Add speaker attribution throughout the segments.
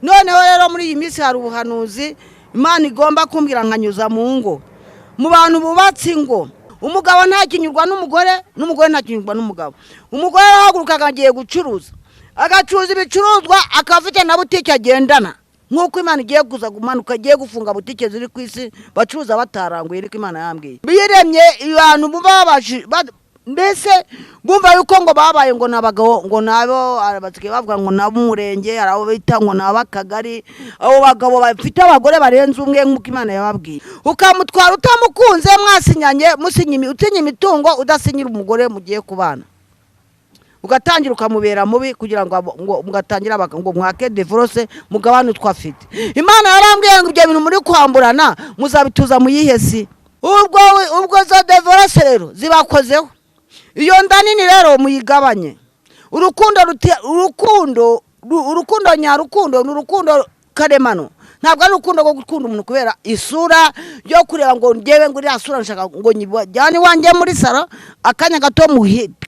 Speaker 1: noneho rero muri iyi minsi hari ubuhanuzi Imana igomba kumbwira nkanyuza mu ngo mu bantu bubatse ingo. Umugabo ntakinyurwa n'umugore, n'umugore ntakinyurwa n'umugabo. Umugore arahaguruka agiye gucuruza, agacuruza ibicuruzwa akafite na butike agendana, nk'uko Imana igiye kuza gumanuka, agiye gufunga butike ziri ku isi bacuruza bataranguye, ariko Imana yambwiye biyiremye abantu bubabaje mbese bumva yuko ngo babaye ngo nabagabo ngo nabo abatike bavuga ngo nabo umurenge arabo bita ngo nabakagari, abo bagabo bafite abagore barenze umwe nk'uko Imana yababwiye, ukamutwara utamukunze, mwasinyanye utinya imitungo, udasinyira umugore mugiye kubana, ugatangira ukamubera mubi kugira ngo mugatangira ngo mwake divorce mugabane utwafite. Imana yarambwiye ngo ibyo bintu muri kwamburana muzabituza mu yihesi, ubwo zo divorce rero zibakozeho. Iyo ndanini rero muyigabanye. Urukundo nyarukundo n'urukundo karemano, ntabwo ari urukundo rwo gukunda umuntu kubera isura yo kureba ngo ngewe ngo iriya sura nshaka ngo nyijyane wanjye muri saro akanya gato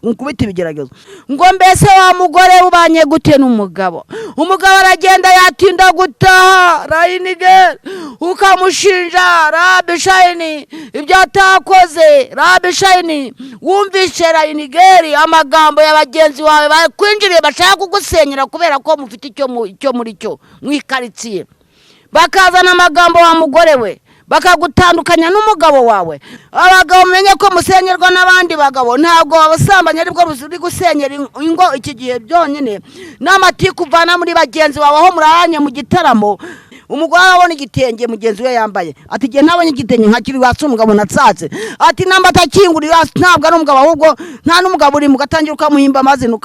Speaker 1: mukubita ibigeragezo ngo mbese wa mugore ubanye gute n'umugabo. Umugabo aragenda yatinda gutaha rayinige, ukamushinja rabishayini ibyo atakoze, rabishayini wumvishe rayinigeri amagambo y'abagenzi wawe bakwinjiriye bashaka kugusenyera kubera ko mufite icyo muri cyo mwikaritsiye, bakazana amagambo wa mugore we bakagutandukanya n'umugabo wawe. Abagabo menye ko musenyerwa n'abandi bagabo, ntabwo abasambanya aribwo ruri gusenyera ingo iki gihe byonyine, n'amatiku uvana muri bagenzi bawe aho murahanye mu gitaramo. Umugore arabona igitenge mugenzi we yambaye, ati gihe ntabonye igitenge nkakiri wasi umugabo natsatse, ati namba atakingurira ntabwo ari umugabo ahubwo nta n'umugabo uri, mugatangira ukamuhimba amazina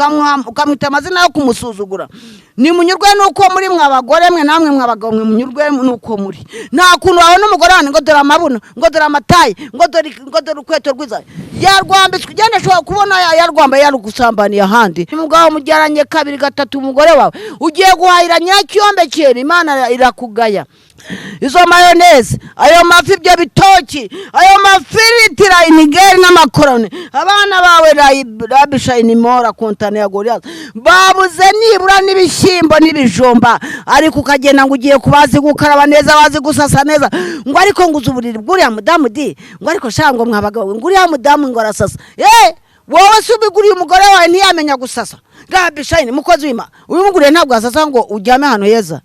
Speaker 1: ukamwita amazina yo kumusuzugura. Ni munyurwe nuko muri mwabagore mwe namwe mwabagabo mwe munyurwe nuko muri. Nta kuntu wabona umugore hano ngo dore amabuno, ngo dore amatayi, ngo dore ukweto rwiza yarwambitswe, ugende ashobora kubona yarwambaye yarugusambaniye ahandi. Umugabo mujyaranye kabiri gatatu umugore wawe ugiye guhahira nyacyombe cyera, Imana irakugaya. Izo mayoneze, ayo mafi, ibyo bitoki, ayo mafiriti rayinigeri n'amakorone, abana bawe rabishayini mora kontane ya Goliath babuze nibura n'ibishyimbo n'ibijumba, ariko ukagenda ngo ugiye kubazi gukaraba neza, bazi gusasa neza, ngo ariko nguze uburiri bw'uriya mudamu di, ngo ariko shango mwabagabo ngo uriya mudamu ngo arasasa. Wowe se ubiguriye umugore wawe ntiyamenya gusasa? Rabishayini mukozi w'Imana ubimuguriye ntabwo asasa ngo ujyame hano heza,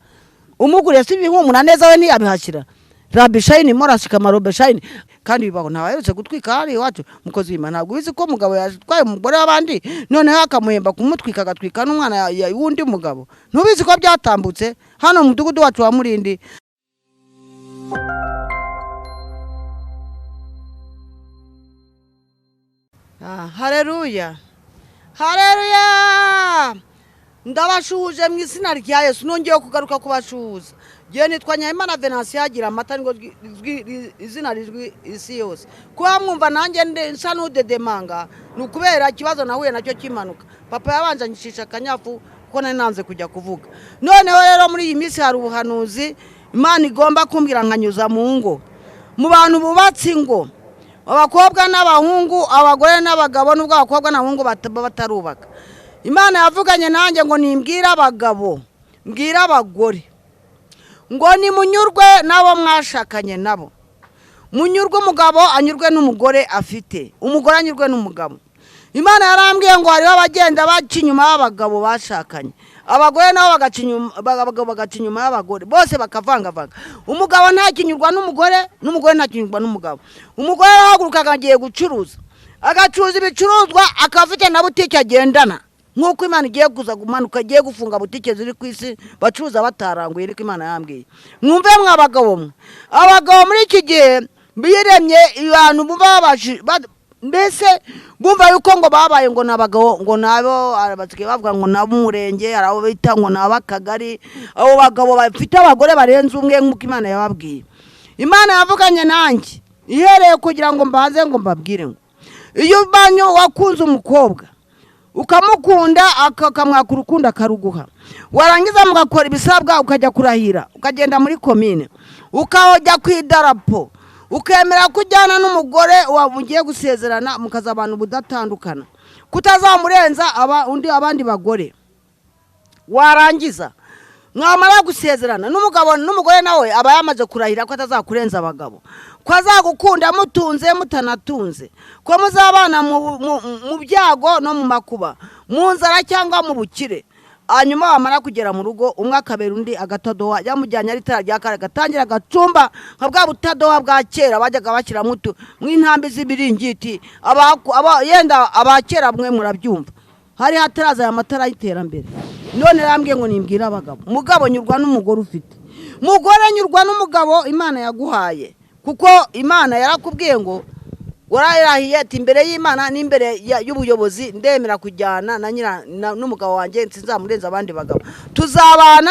Speaker 1: umuguriye si bihumura neza we ntiyabihashyira. Rabishayini morashika marobeshayini kandi bibaho ntabayerutse gutwika hari iwacu. Mukozi w'Imana ntabwo ubizi ko umugabo yatwaye umugore w'abandi noneho akamuhemba kumutwika agatwika n'umwana wundi mugabo? Ntubizi ko byatambutse hano mu mudugudu wacu wa Murindi? Haleluya, haleluya. Ndabashuhuje mu izina rya Yesu, nongeye kugaruka kubashuhuza. Giye nitwa Nyayimana Venansi yagira amata ngo izina rizwi isi yose. Kuba mwumva nanjye nsa n'udedemanga nukubera ikibazo nahuye nacyo kimanuka. Papa yabanje anyishisha akanyafu ko nari nanze kujya kuvuga. Noneho rero muri iyi minsi hari ubuhanuzi Imana igomba kumbwira nkanyuza mu ngo mu bantu bubatse ingo, abakobwa n'abahungu, abagore n'abagabo, n'ubwo abakobwa n'abahungu batarubaka. Imana yavuganye nanjye ngo nimbwira abagabo, mbwira abagore ngo ni munyurwe nabo mwashakanye nabo, munyurwe umugabo anyurwe n'umugore afite, umugore anyurwe n'umugabo. Imana yarambwiye ngo hariho abagenda baca inyuma y'abagabo bashakanye, abagore nabo bagaca inyuma y'abagore, bose bakavangavanga. Umugabo ntakinyurwa n'umugore, n'umugore ntakinyurwa n'umugabo. Umugore arahaguruka agiye gucuruza, agacuruza ibicuruzwa akafite na butike agendana, nk'uko Imana igiye kuza gumanuka, agiye gufunga butike ziri ku isi bacuruza bataranguye, ariko Imana yambwiye mwumve mwabagabo mwe. Abagabo muri iki gihe biyiremye abantu bubabaje mbese bumva yuko ngo babaye ngo nabagabo ngo nabo abatike bavuga ngo nabo umurenge arabo bita ngo nabakagari, abo bagabo bafite abagore barenze umwe nk'uko Imana yababwiye. Imana yavuganye nanjye ihereye kugira ngo mbaze ngo mbabwire ngo iyo banyo wakunze umukobwa ukamukunda akamwaka urukundo akaruguha, warangiza mugakora ibisabwa ukajya kurahira, ukagenda muri komine ukajya kwidarapo, ukemera kujyana n'umugore wamugiye gusezerana mukaza abantu budatandukana, kutazamurenza abandi bagore, warangiza mwamara gusezerana n'umugabo n'umugore nawe aba yamaze kurahira ko atazakurenza abagabo, ko azagukunda mutunze mutanatunze, ko muzabana mu byago no mu makuba, mu nzara cyangwa mu bukire. Hanyuma wamara kugera mu rugo umwe akabera undi agatadoha, yamujyanye ari itara rya kare gatangira agacumba nka bwa butadoha bwa kera bajyaga bashyira mutu mw'intambi z'ibiringiti. Yenda abakera mwe murabyumva, hari hataraza aya matara y'iterambere. None rambwiye ngo nimbwira abagabo, mugabo nyurwa n'umugore ufite, mugore nyurwa n'umugabo Imana yaguhaye, kuko Imana yarakubwiye ngo warahiriye ati imbere y'Imana n'imbere y'ubuyobozi ndemera kujyana na n'umugabo wanjye nsinzamurenza abandi bagabo, tuzabana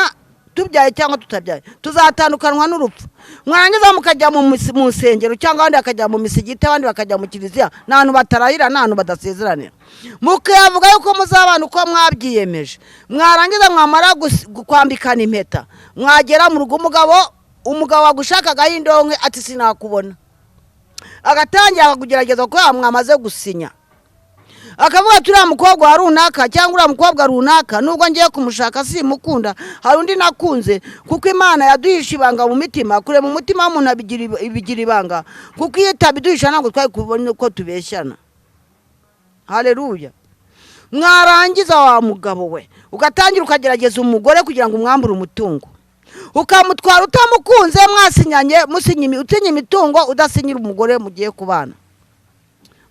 Speaker 1: tubyaye cyangwa tutabyaye, tuzatandukanwa n'urupfu. Mwarangiza mukajya mu nsengero cyangwa abandi bakajya mu misigiti, abandi bakajya mu kiliziya, n'ahantu batarahira n'ahantu badasezeranira, mukavuga yuko muzabana uko mwabyiyemeje. Mwarangiza mwamara kwambikana impeta, mwagera mu rugo umugabo wagushakaga y'indonke ati sinakubona, agatangira akakugerageza ko mwamaze gusinya, akavuga turiya mukobwa wa runaka cyangwa uriya mukobwa runaka nubwo ngiye kumushaka simukunda, hari undi nakunze. Kuko Imana yaduhisha ibanga mu mitima, kure mu mutima w'umuntu bigira ibanga, kuko iyo itabiduhisha ntabwo twari kubona uko tubeshyana. Haleluya. Mwarangiza wa mugabo we ugatangira ukagerageza umugore kugira ngo umwambure umutungo, ukamutwara utamukunze, mwasinyanye utinya imitungo, udasinyira umugore mugiye kubana,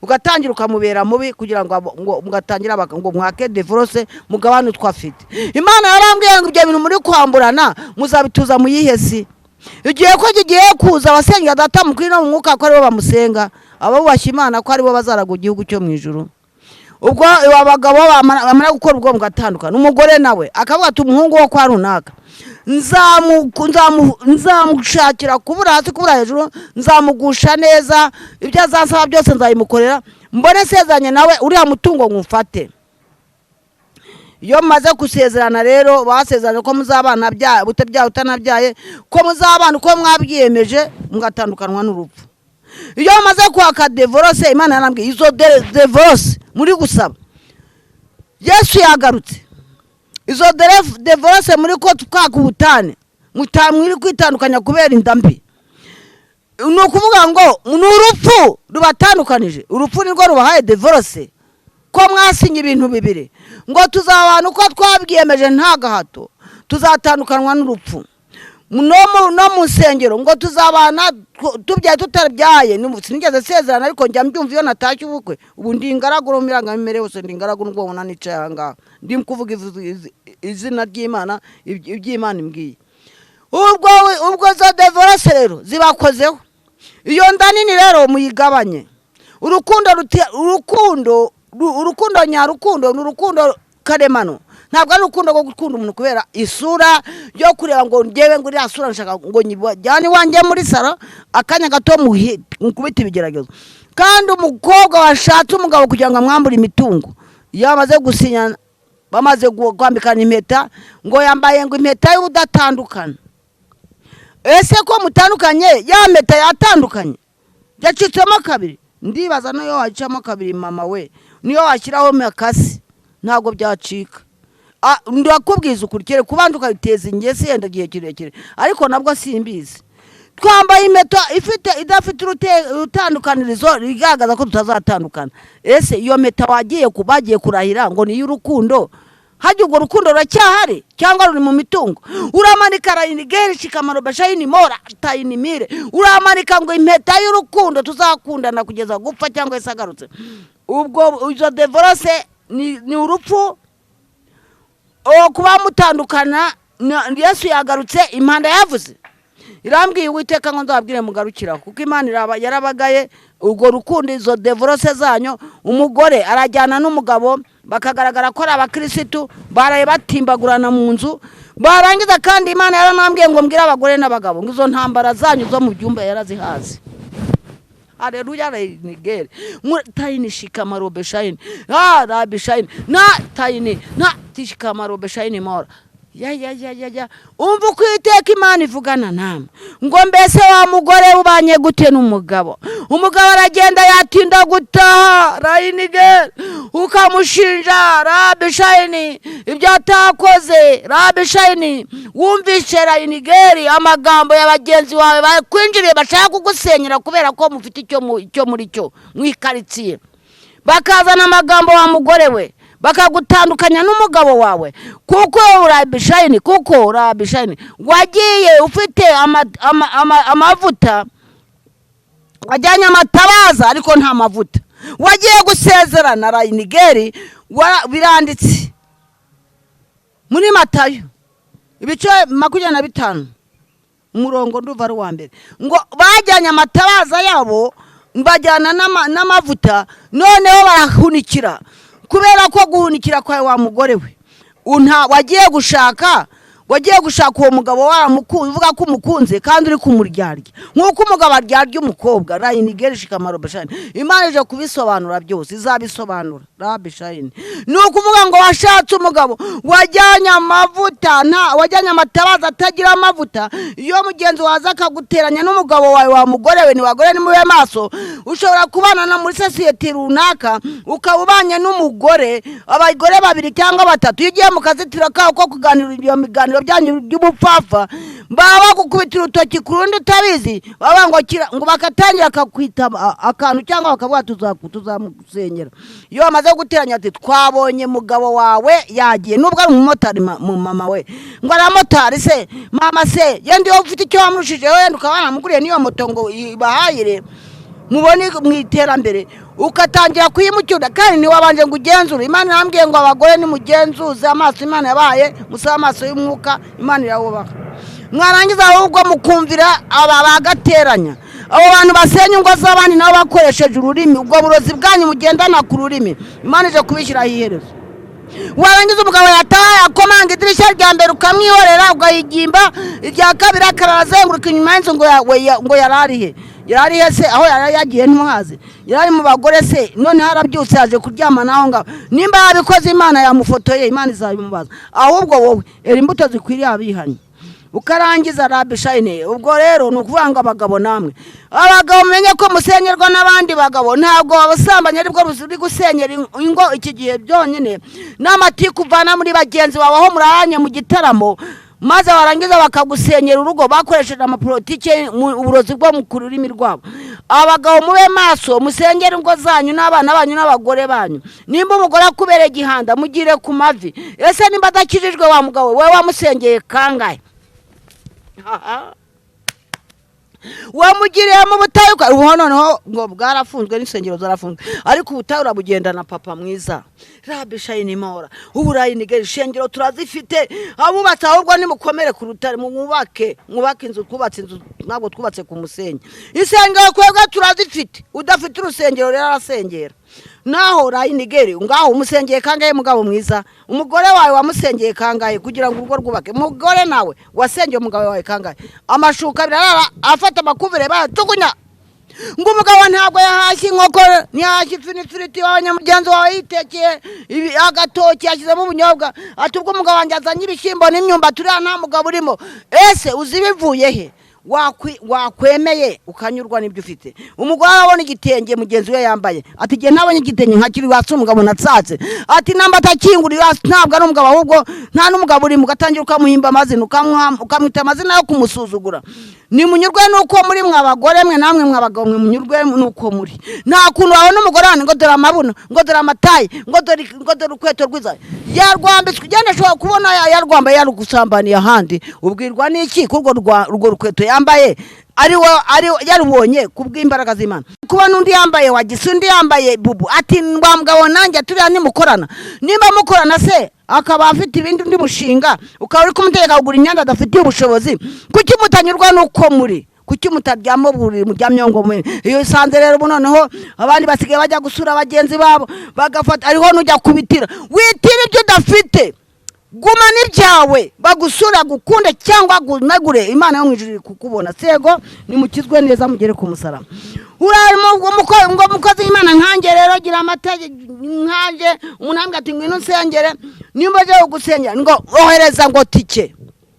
Speaker 1: ugatangira ukamubera mubi kugira ngo mugatangira ngo mwake divorce mugabane utwafite. Imana yarambwiye ngo ibyo bintu muri kwamburana muzabituza mu yihesi, igihe ko kigiye kuza abasenga data mukuri no mu mwuka ko aribo bamusenga, abubashye Imana ko aribo bazaraga igihugu cyo mu ijuru. Ubwo abagabo bamara gukora ubwo mugatandukana, umugore nawe akavuga ati umuhungu wo kwa runaka nzamushakira kubura hasi kubura hejuru, nzamugusha neza, ibyo azasaba byose nzayimukorera, mbone sezanye nawe uriya mutungo ngufate. Iyo maze gusezerana rero basezerana ko muzabana utabyaye utanabyaye, ko muzabana uko mwabyiyemeje, mugatandukanwa n'urupfu. Iyo maze kwaka divorce, Imana yarambwiye izo divorce muri gusaba Yesu yagarutse, izo divorce muri ko twaka ubutane mutamwiri kwitandukanya kubera indambi, no kuvuga ngo n'urupfu rubatandukanije, urupfu nirwo rubahaye divorce, ko mwasinye ibintu bibiri ngo tuzabana uko twabwiyemeje nta gahato, tuzatandukanwa n'urupfu. No mu nsengero ngo tuzabana tubyaye tutabyaye, sinigeze sezerana ariko njya mbyumva iyo natashye ubukwe. Ubu ndi ingaragu miranga mimere yose, ndi ingaragu n'ubwo ubona nicaye aha ndi kuvuga izina ry'Imana, iby'Imana imbwiye. Ubwo zo divorce rero zibakozeho, iyo nda nini rero muyigabanye. Urukundo nyarukundo n'urukundo karemano, ntabwo ari urukundo rwo gukunda umuntu kubera isura yo kureba ngo ngewe ngo iriya sura nshaka ngo nyijyane iwanjye muri salo akanya gato mukubita ibigeragezo. Kandi umukobwa washatse umugabo kugira ngo amwambure imitungo, iyo bamaze gusinya bamaze kwambikana impeta, ngo yambaye ngo impeta y'ubudatandukana. Ese ko mutandukanye ya mpeta yatandukanye yacitsemo kabiri? Ndibaza no yo wacamo kabiri mama we, niyo washyiraho makasi ntabwo byacika. Ndakubwiza ukurikire kubanje ukayiteza ingese yenda gihe kirekire, ariko nabwo simbizi. Twambaye impeta idafite urutandukanirizo rigaragaza ko tutazatandukana. Ese iyo mpeta bagiye kurahira ngo ni y'urukundo, hajye ubwo rukundo ruracyahari cyangwa ruri mu mitungo? Uramanika rayinigeri shikamaro bashayini mora tayinimire, uramanika ngo impeta y'urukundo tuzakundana kugeza gupfa cyangwa isagarutse. Ubwo izo divorce ni urupfu, kuba mutandukana. Yesu yagarutse, impanda yavuze, irambwiye Uwiteka ngo nzababwire mugarukira, kuko Imana yarabagaye ubwo rukundo. Izo divorce zanyu, umugore arajyana n'umugabo bakagaragara ko ari abakirisitu, baraye batimbagurana mu nzu, barangiza kandi Imana yaranambwiye ngo mbwire abagore n'abagabo ngo izo ntambara zanyu zo mu byumba yarazihaze. Haleluya. Nigere tayini shikamaro beshayini rabishayini na tayini na tishkamaro beshayini mora ya umva uko Uwiteka Imana ivugana namwe ngo mbese wa mugore ubanye gute n'umugabo aragenda yatinda gutaha Rayinigeri ukamushinja Rabishayini ibyo atakoze Rabishayini wumvishe Rayinigeri amagambo y'abagenzi bawe bakwinjiriye bashaka kugusenyera kubera ko mufite icyo muri cyo mwikaritsiye bakazana amagambo wa mugore we bakagutandukanya n'umugabo wawe kuko Rabishayini wagiye ufite amavuta wajyanye amatabaza ariko nta mavuta wagiye gusezerana Rayinigeri biranditse muri Matayo ibice 25 umurongo nduva ari wa mbere ngo bajyanye amatabaza yabo bajyana n'amavuta noneho barahunikira kubera ko guhunikira kwawe wa mugore we wagiye gushaka uwo mugabo uvuga ko umukunze kandi uri kumuryarya nk'uko umugabo aryarya umukobwa Rayinigeri shikamaro Bashayini Imana ije kubisobanura byose izabisobanura Rabishayini ni ukuvuga ngo washatse umugabo wajyanye amatabaza atagira amavuta iyo mugenzi waza akaguteranya n'umugabo wawe wa mugore we niwagore nimube maso ushobora kubana muri sosiyete runaka ukabubanye n'umugore abagore 2 cyangwa 3 ugiye mu kazitiro kawo ko kuganira iyo miganiro byanyu by'ubupfafa baba gukubitira utoki ku rundi utabizi baba ngo bakatangira akakwita akantu cyangwa bakavuga tuzamusenyera iyo amaze guteranya ati twabonye mugabo wawe yagiye nubwo ari umumotari mu mama we ngo aramotari se mama se yandi yo ufite icyo wamurushije wenda ukabana muguriye niyo moto ngo ibahayire mubone mu iterambere ukatangira kuyimucyura kandi ni wabanje ngo ugenzure Imana yambwiye ngo abagore ni mugenzuze amaso Imana yabaye musaba amaso y'umwuka Imana irabubaka mwarangiza ahubwo mukumvira aba bagateranya abo bantu basenya ngo z'abandi nabo bakoresheje ururimi ubwo burozi bwanyu mugendana ku rurimi Imana ije kubishyira iherezo warangiza umugabo yataye akomanga idirishya rya mbere ukamwihorera ugahigimba irya kabiri akarazenguruka inyuma y'inzu ngo yararihe se aho yagiye ntumuhaze yarari mu bagore se none harabyutse yaje kuryama naho ngaho nimba yabikoze Imana yamufotoye Imana izabimubaza ahubwo wowe imbuto zikwiriye abihanye ukarangiza Rabishayini ubwo rero nukuvuga ngo abagabo namwe abagabo menye ko musenyerwa n'abandi bagabo ntabwo abasambanya aribwo ruzuri gusenyera ingo iki gihe byonyine n'amatiku uvana muri bagenzi bawe aho murahanye mu gitaramo maze warangiza bakagusenyera urugo bakoresheje amapolitike uburozi bwo mu kururimi rwabo abagabo mube maso musengera ingo zanyu n'abana banyu n'abagore banyu nimba umugore akubere gihanda mugire ku mavi ese nimba adakijijwe wa mugabo wewe wamusengeye kangahe wamugiriye mu butayu ubu noneho ngo bwarafunzwe n'isengero zarafunzwe ariko ubutayu urabugendana papa mwiza Rabishayini Mora ubu Rayinigeri ishengero turazifite abubatse ahubwo nimukomere ku rutare mwubake inzu twubatse inzu ntabwo twubatse ku musenyi isengero kwebwe turazifite udafite urusengero rero arasengera naho Rayinigeri ngaho umusengeye kangahe mugabo mwiza umugore wawe wamusengeye kangahe kugira ngo urugo rwubake umugore nawe wasengeye umugabo wawe kangahe amashuka birara afata amakuvire batugunya ngo umugabo ntabwo yahashye inkoko ntiyahashye ifiriti w'abanyamugenzi wawe yitekeye agatoki yashyizemo ubunyobwa ati ubwo umugabo wanjye azanye ibishyimbo n'imyumbati uriya nta mugabo urimo ese uzi bivuye he wakwemeye ukanyurwa n'ibyo ufite umugore arabona igitenge mugenzi we yambaye ati igihe ntabonye igitenge nkakiri wasi umugabo natsatse ati namba atakingurira ntabwo ari umugabo ahubwo nta n'umugabo uri mugatangira ukamuhimba amazina ukamwita amazina yo kumusuzugura ni munyurwe nuko muri mwabagore mwe namwe mwabagabo mwe munyurwe nuko muri nta kuntu wabona umugore hano ngo dore amabuno ngo dore amatayi ngo dore ukweto rwiza yarwambitswe ugenda ashobora kubona yarwambaye yarugusambaniye ahandi ubwirwa n'iki kurwo rukweto yambaye ari yarubonye kubw'imbaraga z'Imana kuba nundi yambaye wagise undi yambaye bubu ati ngwa mugabo nanjye turiya nimukorana nimba mukorana se akaba afite ibindi undi mushinga ukaba uri kumuteka kugura imyanda adafitiye ubushobozi kuki mutanyurwa nuko muri kuki mutaryamo buri muryamyo ngo mwe iyo isanze rero noneho abandi basigaye bajya gusura abagenzi babo bagafata ariho nujya kubitira witira ibyo udafite gumana ibyawe bagusura gukunde cyangwa gunagure Imana yo mwijuru kukubona sego nimukizwe neza mugere ku musaraba ngo mukozi Imana nkange rero gira amategeko nkange umunambwe ati ngwino nsengere nimba je gusengera ngo ohereza ngo tike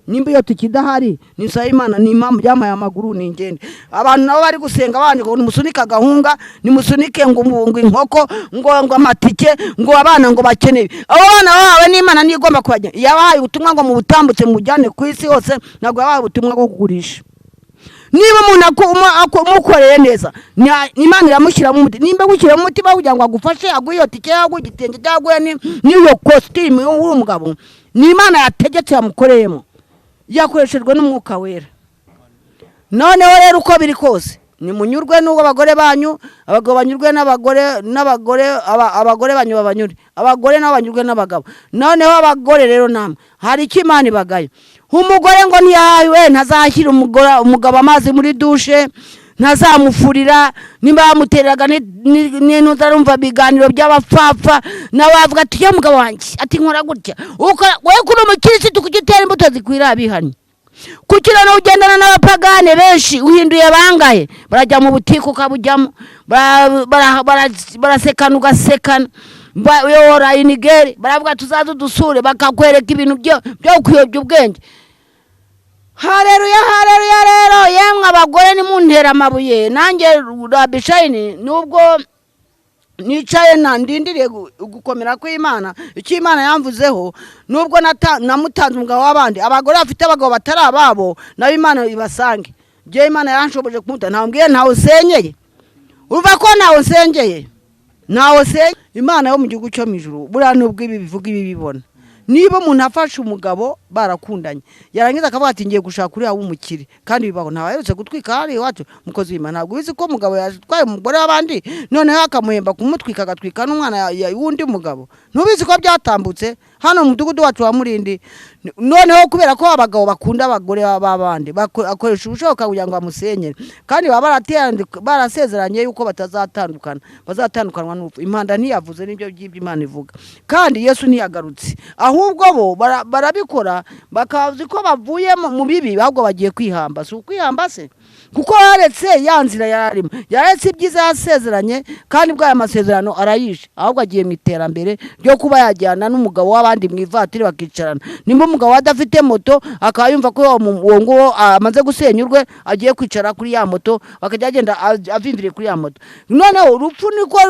Speaker 1: nimba iyo tukidahari nisaba Imana ni impamvu byamaye amaguru ningende abantu nabo bari gusenga abandi ngo nimusunika gahunga nimusunike ngo inkoko ngo amatike ngo abana ngo bakeneye abo bana bawe n'Imana nigomba kubajya yabahaye ubutumwa ngo mu butambutse mujyane ku isi hose ntabwo yabahaye ubutumwa bwo kugurisha niba umuntu umukoreye neza Imana iramushyira mu mutima nimba gushyira mu mutima kugira ngo agufashe aguye iyo tike yaguye igitenge cyaguye n'iyo costume uri umugabo ni Imana yategetse yamukoreyemo yakoreshejwe n'umwuka wera noneho rero uko biri kose nimunyurwe n'ubwo abagore banyu abagabo banyurwe abagore banyu babanyure abagore nabo banyurwe n'abagabo noneho abagore rero namwe hari icyo Imana ibagaye umugore ngo ntiyahawe ntazashyira umugabo amazi muri dushe ntazamufurira nimba bamutereraga n'intutarumva biganiro by'abapfapfa nawe avuga ati yo mugabo wanjye ati nkora gutya wowe kuri umukirisitu kugitera imbuto zikwira abihanye kukira no ugendana n'abapagane benshi uhinduye bangahe barajya mu butiko ukabujyamo barasekana ugasekana yora inigeri baravuga tuzaze dusure bakakwereka ibintu byo kuyobya ubwenge Haleluya rero yemwe abagore nimuntera amabuye nanjye Rabishayini nubwo nicaye ndindiriye gukomera kw'Imana icyo Imana yamvuzeho nubwo namutanze umugabo w'abandi abagore bafite abagabo batari ababo nayo Imana ibasange je Imana yanshoboje kumuta ntambwiye ntawe usenyeye uva ko ntawe usengeye ntawe se Imana yo mu gihugu cyo mijuru buriya nubwo ibi bivuga ibi bibona niba umuntu afashe umugabo barakundanye yarangiza akavuga ati ngiye gushaka uri w'umukire kandi bibaho ntabaherutse gutwika hari iwacu mukozi w'Imana ntabwo ubizi ko umugabo yatwaye umugore w'abandi noneho akamuhemba kumutwika agatwika n'umwana wundi mugabo ntubizi ko byatambutse hano mu mudugudu wacu wa Murindi noneho kubera ko abagabo bakunda abagore b'abandi bakoresha ubushoboka kugira ngo bamusenyere kandi baba barasezeranye yuko batazatandukana bazatandukanwa n'urupfu impanda ntiyavuze n'ibyo by'Imana ivuga kandi Yesu ntiyagarutse ahubwo bo barabikora bakazi ko bavuye mu bibi ahubwo bagiye kwihamba si ukwihamba se kuko yaretse yanzira yararimo yaretse ibyiza yasezeranye kandi bwa amasezerano arayishe ahubwo agiye mu iterambere ryo kuba yajyana n'umugabo w'abandi mu ivatiri bakicarana nimba umugabo adafite moto akayumva ko uwo ngo amaze gusenyurwe agiye kwicara kuri ya moto bakajya agenda avimvire kuri ya moto noneho urupfu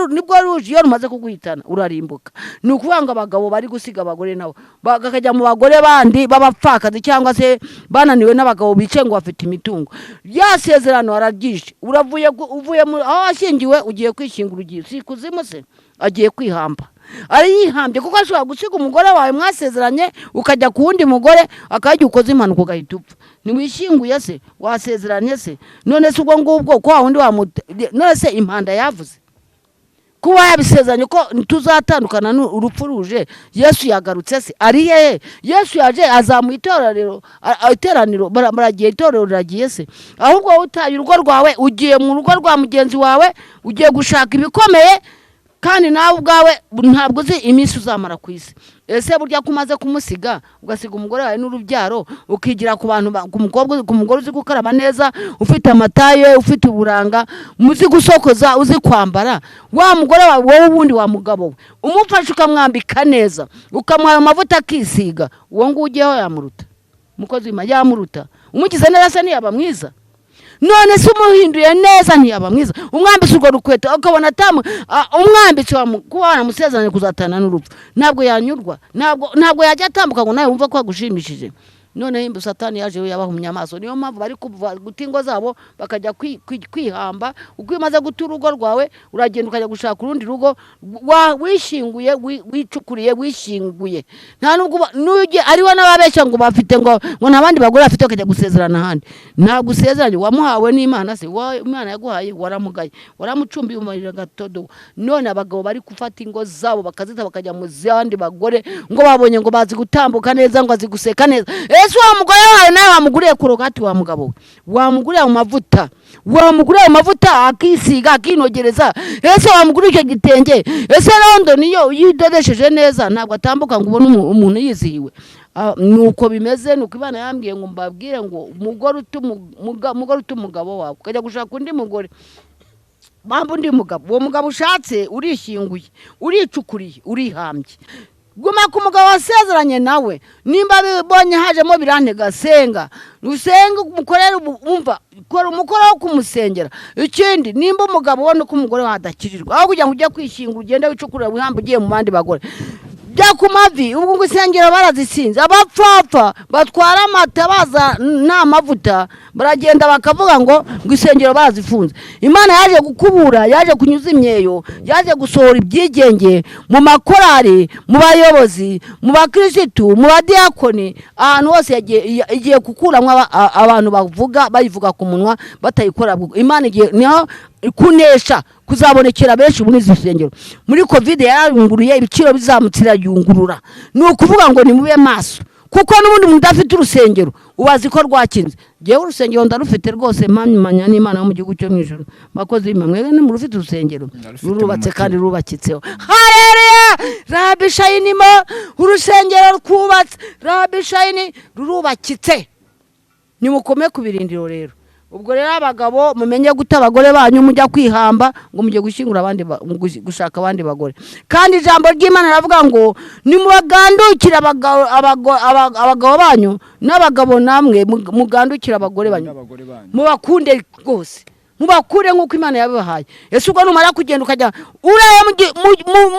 Speaker 1: nibwo ruje iyo rumaze kuguhitana urarimbuka ni ukuvanga abagabo bari gusiga abagore nabo bakajya mu bagore bandi babapfakazi cyangwa se bananiwe n'abagabo bice ngo bafite imitungo yasezerano aragishe uvuye mu aho ashingiwe ugiye kwishingura ugiye si kuzimu se agiye kwihamba ari yihambye kuko ashobora gusiga umugore wawe mwasezeranye ukajya ku wundi mugore akajya ukoze impanuka ugahita upfa niwishinguye se wasezeranye se none se ubwo ngubwo ko wundi none se impanda yavuze kuba yabisezeranye ko tuzatandukana n'urupfu ruje Yesu yagarutse se ari hehe Yesu yaje azamuye iteraniro baragiye itorero riragiye se ahubwo utaye urugo rwawe ugiye mu rugo rwa mugenzi wawe ugiye gushaka ibikomeye kandi nawe ubwawe ntabwo uzi iminsi uzamara ku isi ese burya kumaze kumusiga ugasiga umugore wawe n'urubyaro ukigira ku bantu ku mugore uzi gukaraba neza ufite amataye ufite uburanga muzi gusokoza uzi kwambara wa mugore wawe wowe ubundi wa mugabo we umufashe ukamwambika neza ukamuha amavuta akisiga uwo ngo ugiyeho yamuruta mukozi w'Imana yamuruta umugize neza se ntiyaba mwiza none se umuhinduye neza ntiyaba mwiza umwambitse urwo rukweto ukabona umwambitse kuba wanamusezeranye kuzatana n'urupfu ntabwo yanyurwa ntabwo yajya atambuka ngo nawe wumva ko agushimishije none imbu Satani yaje yabahumye amaso niyo mpamvu bari guta ingo zabo bakajya kwihamba uko imaze guta urugo rwawe uragenda ukajya gushaka urundi rugo wishinguye wicukuriye wishinguye nta nubwo ariho n'ababeshya ngo bafite ngo nabandi bagore bafite bakajya gusezerana ahandi nta gusezeranye wamuhawe n'Imana se Imana yaguhaye waramugaye waramucumbiye umarira gatodo none abagabo bari gufata ingo zabo bakazita bakajya mu zandi bagore ngo babonye ngo bazi gutambuka neza ngo azi guseka neza ese wa mugore wawe nawe wamuguriye korogati wa mugabo we wamuguriye amavuta wamuguriye amavuta akisiga akinogereza ese wamuguriye icyo gitenge ese rondo niyo yidodesheje neza ntabwo atambuka ngo ubone umuntu yizihiwe nuko bimeze nuko Imana yambwiye ngo mbabwire ngo umugore umugabo wawe ukajya gushaka undi mugore bambu undi mugabo uwo mugabo ushatse urishyinguye uricukuriye urihambye guma ku mugabo wasezeranye nawe nimba bibonye hajemo birantega senga usenga umukorera umva kora umukoro wo kumusengera ikindi nimba umugabo ubona ko umugore wadakirirwa aho kugira ngo ujye kwishyingura ugende wicukurira wihamba ugiye mu bandi bagore bya kumavi ubwo ngo isengero barazisinze abapfapfa batwara amata baza nta mavuta baragenda bakavuga ngo isengero barazifunze Imana yaje gukubura yaje kunyuza imyeyo yaje gusohora ibyigenge mu makorari mu bayobozi mu bakirisitu mu badiakoni ahantu hose igiye kukuramwa abantu bayivuga ku munwa batayikora Imana igiye niho kunesha kuzabonekera benshi muri izi sengero muri covid yarunguruye ibiciro bizamutira yungurura ni ukuvuga ngo ni mube maso kuko n'ubundi umuntu afite urusengero ubazi ko rwakinze jewe urusengero ndarufite rwose mpamya n'Imana yo mu gihugu cyo mwijuru bakoze imamwe ni mu rufite urusengero rurubatse kandi rubakitseho haleluya Rabbi Shayini mo urusengero rwubatse Rabbi Shayini rurubakitse ni mukome kubirindiro rero ubwo rero abagabo mumenye guta abagore banyu mujya kwihamba ngo mujye gushingura abandi gushaka abandi bagore kandi ijambo ry'Imana ravuga ngo nimubagandukira abagabo banyu n'abagabo namwe mugandukira abagore banyu mubakunde rwose mubakure nk'uko Imana yabibahaye ese ubwo numara kugenda ukajya uraye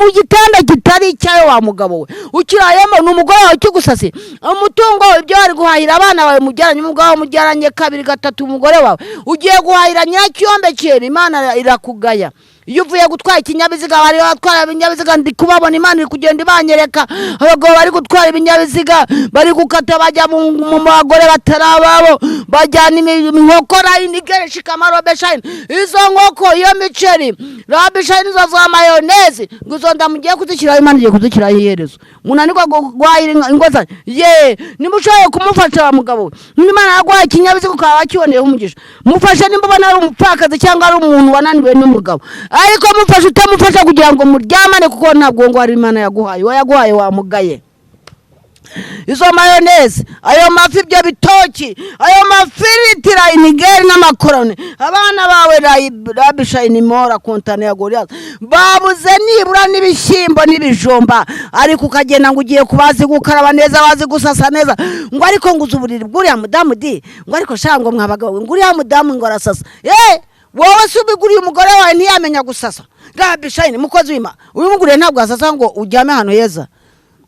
Speaker 1: mu gitanda kitari cyayo wa mugabo we ukirayemo n'umugore wawe cyugusase umutungo ibyo ari guhahira abana bawe mujyaranye umugabo mujyaranye 2 3 umugore wawe ugiye guhahira nyakiyombe cyera Imana irakugaya iyo uvuye gutwara ikinyabiziga bari batwara ibinyabiziga ndi kubabona Imana iri kugenda ibanyereka abagabo bari gutwara ibinyabiziga bari gukata bajya mu bagore batarababo bajyana inkokora inigere shikamaro beshine izo nkoko iyo miceri Rabbi Shayini zo za mayoneze nguzo ndamugiye kuzishyira Imana igiye kuzishyira iherezo munanirwa gwahira ingoza ye nimushoye kumufasha mugabo Imana yagwaye ikinyabiziga ukaba wakiboneye umugisha mufashe nimba bana ari umupfakazi cyangwa ari umuntu wananiwe n'umugabo ariko mufashe utamufasha kugira ngo muryamane kuko ntabwo ngo ari Imana yaguhaye wa mugaye izo mayoneze ayo mafi byo bitoki ayo mafiriti inigeri n'amakorone abana bawe Rabbi Shayini mora kontane ya Goliath babuze nibura n'ibishyimbo n'ibijomba ariko ukagenda ngo ugiye kubazi gukaraba neza bazi gusasa neza ngo ariko nguzuburira bwuriya mudamu ngo ariko shango mwabagabo nguriya mudamu ngo arasasa wowe subiguriye umugore wawe ntiyamenya gusasa Rabbi Shayini mukozi w'Imana uyu muguriye ntabwo asasa ngo ujyame hano heza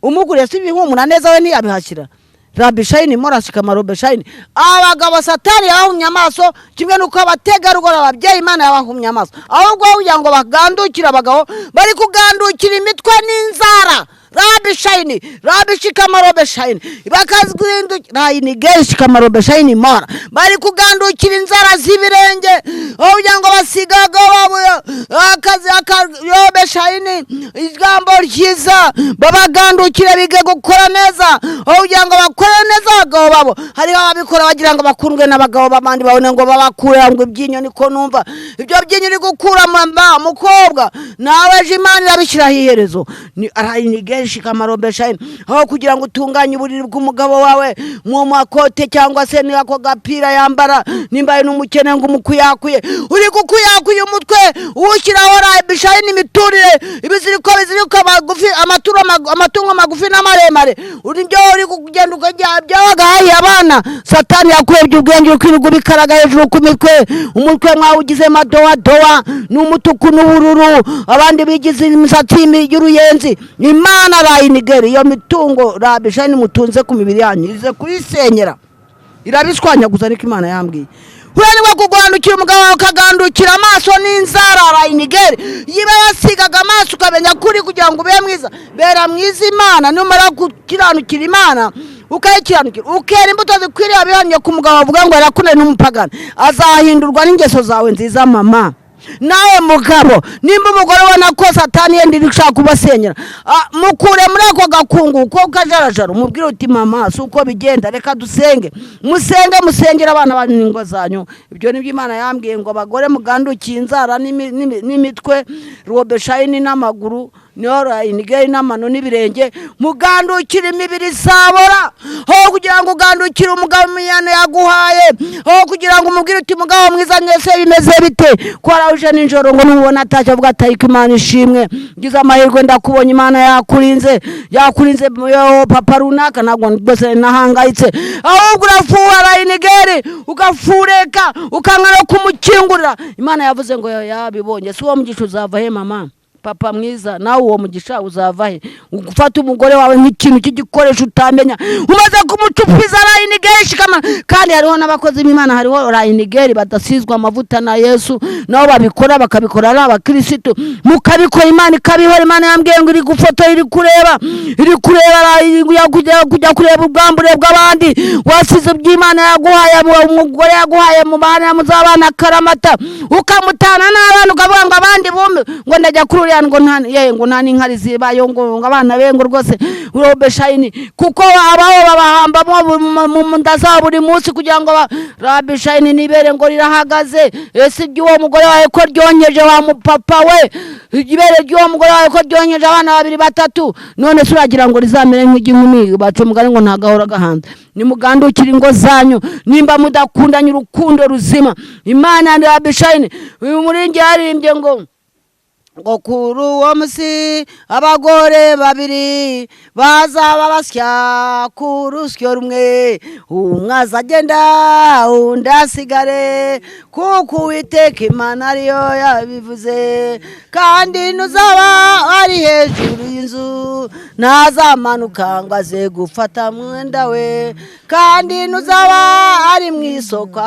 Speaker 1: umuguriye sibihumura neza we ntiyabihashyira Rabbi Shayini morashika marobe Shayini abagabo Satani yahumye amaso kimwe nuko abatega rugora ababyeyi Imana yabahumye amaso ahubwo uya ngo bagandukira abagabo bari kugandukira imitwe n'inzara Rabbi Shayini Rabbi shikamarobe Shayini bakazwindukira inigeri shikamarobe Shayini mora bari kugandukira inzara z'ibirenge uya ngo basigaga babo akazi akayobe Shayini ijambo ryiza babagandukira bige gukora neza uya ngo bakore neza abagabo babo hari ababikora bagira ngo bakundwe n'abagabo babandi babone ngo babakura ngo ibyinyo niko numva ibyo byinyo uri gukura mukobwa nawe Imana irabishyira iherezo ni arayinigeri shikamarobe Shayini aho kugira ngo utunganye uburiri bw'umugabo wawe mu makote cyangwa se n'ako gapira yambara nimbaye n'umukene ngo umukuyakuye uri gukuyakuye umutwe ushyiraho Rabbi Shayini imiturire ibiziriko magufi amatungo magufi n'amaremare uri byo uri kugenda ukajya byabagahaye abana Satani yakwebye ubwenge ukwirirwa bikaraga hejuru ku mitwe umutwe mwawugize madowa n'umutuku n'ubururu abandi bigize imisatsi y'uruyenzi Imana arayinigeri iyo mitungo Rabbi Shayini mutunze ku mibiri yanyu ize kuyisenyera irabishwanya gusa niko Imana yambwiye Uraniwe kugandukira umugabo ukagandukira amaso n'inzara arayinigeri yiba yasigaga amaso ukamenya kuri kugira ngo ube mwiza bera mwiza Imana numara gukiranukira Imana ukayikiranukira ukera imbuto zikwiriye abihanye ku mugabo avuga ngo yarakune n'umupagana azahindurwa n'ingeso zawe nziza mama nawe mugabo nimba umugore ubona ko satani yenda iri gushaka kubasenyera mukure muri ako gakungu ko kajarajara umubwire uti mama si uko bigenda reka dusenge musengera abana banyu n'ingo zanyu. Ibyo nibyo Imana yambwiye ngo abagore mugandukiye inzara n'imitwe robeshayini n'amaguru niora inigeri n'amano n'ibirenge mugandukira imibiri sabora ho kugira ngo ugandukire umugabo miyane yaguhaye ho kugira ngo umubwire uti mugabo mwiza mwese bimeze bite ko arauje ninjoro ngo nubona atacyo avuga atayiko Imana ishimwe ngize amahirwe ndakubonye Imana yakurinze yo papa runaka ntabwo rwose nahangayitse ahubwo urafuhara inigeri ugafureka ukankara kumukingurira. Imana yavuze ngo yabibonye si uwo mugisha uzava he mama papa mwiza nawe uwo mugisha uzava he ugufata umugore wawe nk'ikintu cy'igikoresho utamenya umaze kumucupiza rayinigeri shikama. Kandi hariho n'abakozi b'Imana hariho rayinigeri badasizwa amavuta na Yesu nabo babikora bakabikora ari abakristo mukabikora Imana ikabihora. Imana yambwiye ngo iri gufotora iri kureba kujya kureba ubwambure bw'abandi wasize by'Imana yaguhaye umugore yaguhaye mu bana muzabana karamata ukamutana n'abana ukavuga ngo abandi bumve ngo ndajya kuri ngo nta n'inkari zibayo ngo abana bengo rwose robeshayini kuko abaho babahamba mu nda zabo buri munsi kugira ngo robeshayini nibere ngo rirahagaze. Ese iby'uwo mugore wawe ko ryonyeje wa mupapa we ibere ry'uwo mugore wawe ko ryonyeje abana 2 3 none se uragira ngo rizamere nk'iginkumi bacu mugari ngo ntagahora gahanze. Nimugandukira ingo zanyu nimba mudakundanye urukundo ruzima. Imana ndi robeshayini uyu muringi yaririmbye ngo kuri uwo musi abagore 2 bazaba basya ku rusyo rumwe umwe azagenda undi asigare kuko Uwiteka Imana ariyo yabivuze. Kandi nuzaba ari hejuru y'inzu ntazamanuka ngo aze gufata mwenda we. Kandi nuzaba ari mu isoko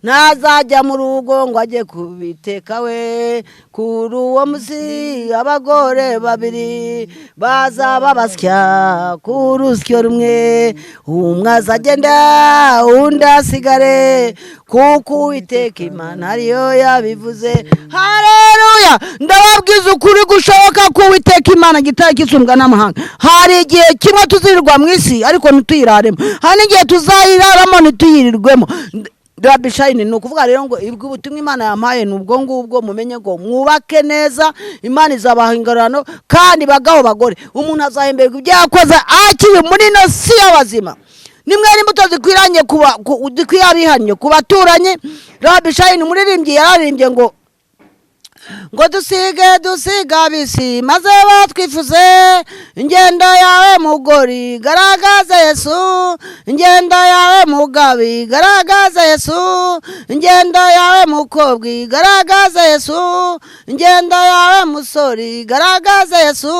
Speaker 1: ntazajya mu rugo ngo ajye kubiteka we. Kuri uwo musi abagore 2 bazaba basya ku rusyo rumwe umwe azagenda undi asigare kuko Uwiteka Imana ariyo yabivuze. Haleluya! Ndababwiza ukuri gushoboka ko Uwiteka Imana gitari kisumbwa n'amahanga. Hari igihe kimwe tuzirirwa mu isi ariko ntituyiraremo, hari igihe tuzayiraramo ntituyirirwemo. Robeshayini ni ukuvuga rero ngo ubutumwa Imana yampaye nubwo ngubwo mumenye ngo mwubake neza. Imana izabaha ingororano kandi bagaho bagore umuntu azahemberwa ibyo yakoze akiri muri no si y'abazima. Nimwe n'imbuto zikwiranye dikwiyabihanye kubaturanye. Robeshayini muririmbye yararimbye ngo dusiga bisi maze batwifuze ingendo yawe mugori garagaza Yesu ingendo yawe mugabi garagaza Yesu ingendo yawe mukobwi garagaza Yesu ingendo yawe musori garagaza Yesu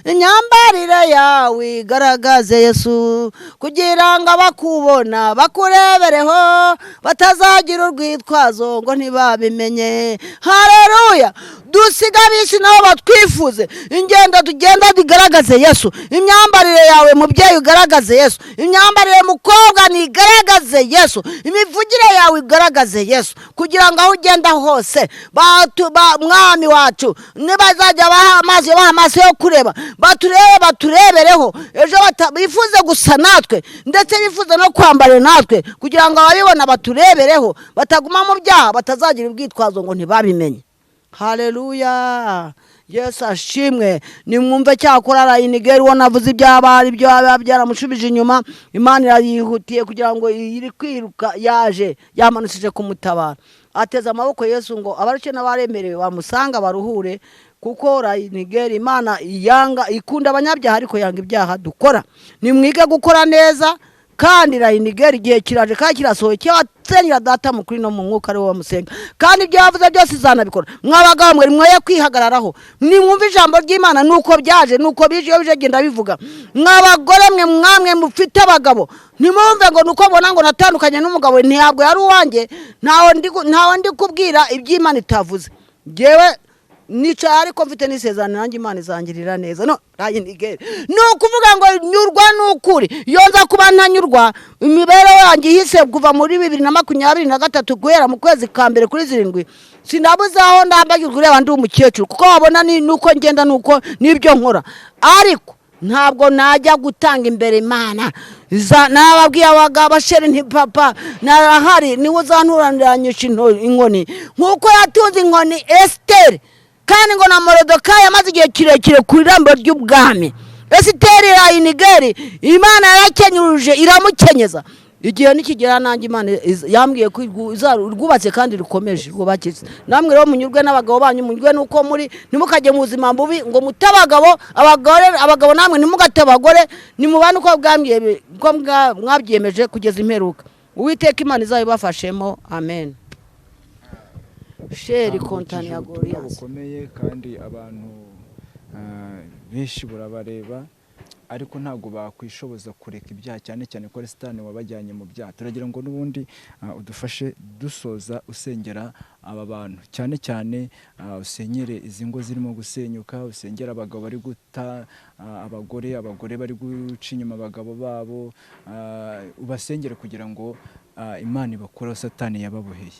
Speaker 1: inyambarire yawe garagaza Yesu kugira ngo abakubona bakurebereho batazagira urwitwazo ngo ntibabimenye. Haleluya! Dusiga bisi nabo batwifuze ingendo tugenda digaragaze Yesu. Imyambarire yawe mubyeyi ugaragaze Yesu, imyambarire mukobwa ni igaragaze Yesu, imivugire yawe igaragaze Yesu kugira ngo aho ugenda hose mwami wacu nibazajya baha amaso yo kureba baturebereho ejo bifuze gusa natwe ndetse bifuze no kwambara natwe kugira ngo ababibona baturebereho bataguma mu byaha batazagira ubwitwazo ngo ntibabimenye. Haleluya! Yesu ashimwe. Nimwumve cyakora rayinigeri wo navuze ibyabari byo byaramushubije inyuma. Imana irayihutiye kugira ngo iri kwiruka yaje yamanukije kumutabara. Ateza amaboko Yesu ngo abaruke n'abaremerewe bamusanga baruhure kuko rayinigeri Imana yanga ikunda abanyabyaha ariko yanga ibyaha dukora. Nimwige gukora neza kandi rayinigeri igihe kiraje kandi kirasohoye cyatsenya data mukuri no mu mwuka ari wo bamusenga kandi ibyo yavuze byose izanabikora. Mwabagabo mwe kwihagararaho nimwumva ijambo ry'Imana nuko byaje nuko bije yo bigenda bivuga. Mwabagore mwamwe mufite abagabo nimumve ngo nuko bona ngo natandukanye n'umugabo ntabwo yari uwanjye ntawo ndi kubwira iby'Imana itavuze. Jewe nica ariko mfite n'isezerano nanjye Imana izangirira neza no rayinigere no kuvuga ngo nyurwa n'ukuri iyo nza kuba ntanyurwa imibereho yanjye ihise kuva muri 2023 guhera mu kwezi ka mbere kuri 7 sinabuze aho ndambagirwa ureba ndi umukecuru kuko wabona ni nuko ngenda nuko nibyo nkora ariko ntabwo najya gutanga imbere Imana nababwiye abashere nti papa narahari niwe uzanturaniranyisha inkoni nkuko yatunze inkoni Esther kandi ngo na Moridekayi yamaze igihe kirekire ku irembo ry'ubwami. Esiteri Rayinigeri Imana yarakenyuruje iramukenyeza igihe nikigera nanjye Imana yambwiye ko rwubatse kandi rukomeje rwubakitse. Namwe rero munyurwe n'abagabo banyu munyurwe nuko muri nimukajye mu buzima mbubi ngo mutabagabo abagabo namwe nimugate abagore nimubana uko bwambwiye ko mwabyemeje kugeza imperuka. Uwiteka Imana izabibafashemo amen. Sheri kontani ya Goliath
Speaker 2: bukomeye kandi abantu benshi burabareba ariko ntago bakwishoboza kureka ibyaha cyane cyane ko Satani wabajyanye mu byaha. Turagira ngo n'ubundi udufashe dusoza usengera aba bantu cyane cyane usenyere izi ngo zirimo gusenyuka, usengera abagabo bari guta abagore bari guca inyuma abagabo babo, ubasengere kugira ngo Imana ibakuraho Satani yababoheye.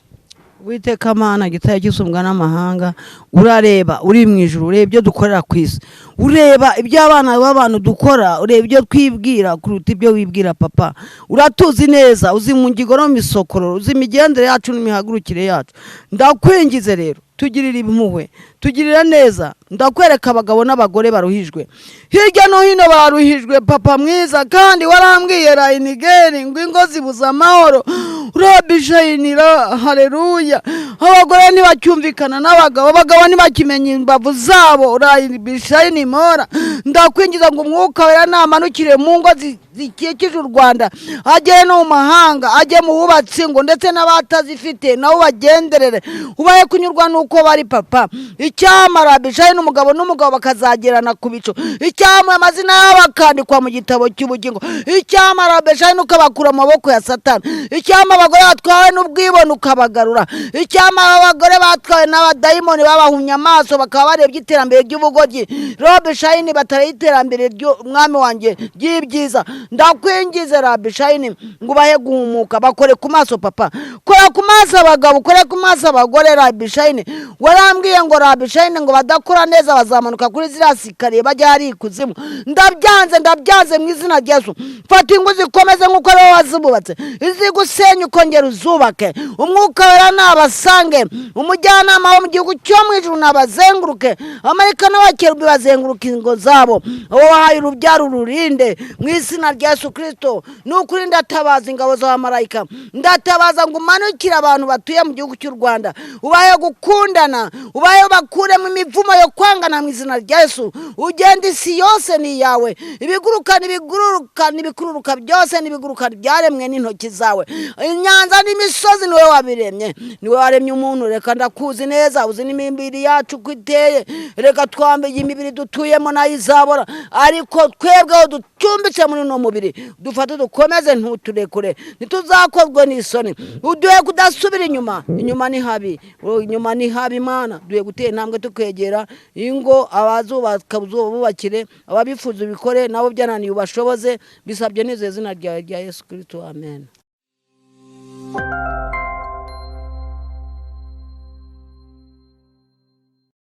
Speaker 1: Witeka Mana gitaye gisumbwa n'amahanga urareba uri mu ijuru ureba ibyo dukorera ku isi ureba ibyo abana b'abantu dukora ureba ibyo twibwira kuruta ibyo wibwira papa uratuzi neza uzi mu ngigo no misokoro uzi imigendere yacu n'imihagurukire yacu ndakwingize rero tugirira impuhwe tugirira neza ndakwereka abagabo n'abagore baruhijwe hirya no hino baruhijwe papa mwiza kandi warambwiye Rayinigeri ngo ingo zibuza amahoro urabishayinira haleluya abagore ntibacyumvikana n'abagabo ntibakimenya imbavu zabo urabishayinimora ndakwingiza ngo umwuka wera namanukire mu ngo zikikije u Rwanda agere no mu mahanga ajye mu bubatsi ngo ndetse n'abatazifite nabo bagenderere ubaye kunyurwa nuko bari papa icyama rabishaye n'umugabo bakazagerana ku bico icyama amazina y'abakandikwa mu gitabo cy'ubugingo icyama rabishaye nuko bakura amaboko ya Satani icyama abagore batwawe n'ubwibone ukabagarura icyama abagore batwawe n'abadayimoni babahumya amaso bakaba barebye iterambere ry'ubugogi rabishaye batari iterambere ry'umwami wanjye ry'ibyiza ndakwingize rabishaye ngo bahe guhumuka bakore ku maso papa kora ku maso abagabo kore ku maso abagore rabishaye warambwiye ngo rabishaye ngo badakora neza bazamanuka kuri ziriya sikariye bajya hari ikuzimu ndabyanze mu izina rya Yesu fata inguzi zikomeze nk'uko rero wazibubatse izi gusenya ukongera uzubake umwuka wera nabasange umujyanama wo mu gihugu cyo mu ijuru nabazenguruke amarika n'abakerubi bazenguruka ingo zabo abo wahaye urubyaro ururinde mu izina rya Yesu Kristo n'ukuri ndatabaza ingabo z'abamarayika ndatabaza ngo umanukire abantu batuye mu gihugu cy'u Rwanda ubaye gukundana ubaye bakure mu mivumo yo kwangana mu izina rya Yesu ugenda isi yose ni yawe ibiguruka n'ibikururuka byose n'ibiguruka byaremwe n'intoki zawe inyanza n'imisozi niwe wabiremye niwe waremye umuntu reka ndakuzi neza uzi n'imibiri yacu kwiteye reka twambaye imibiri dutuyemo nayo izabora ariko twebweho ducumbitse muri no mubiri dufate dukomeze ntuturekure nituzakozwe n'isoni uduhe kudasubira inyuma ni habi Mana duhe gutera intambwe tukwegera ingo abazubaka bubakire ababifuza bikore nabo byananiye ubashoboze bisabye n'izina rya Yesu Kristo amen.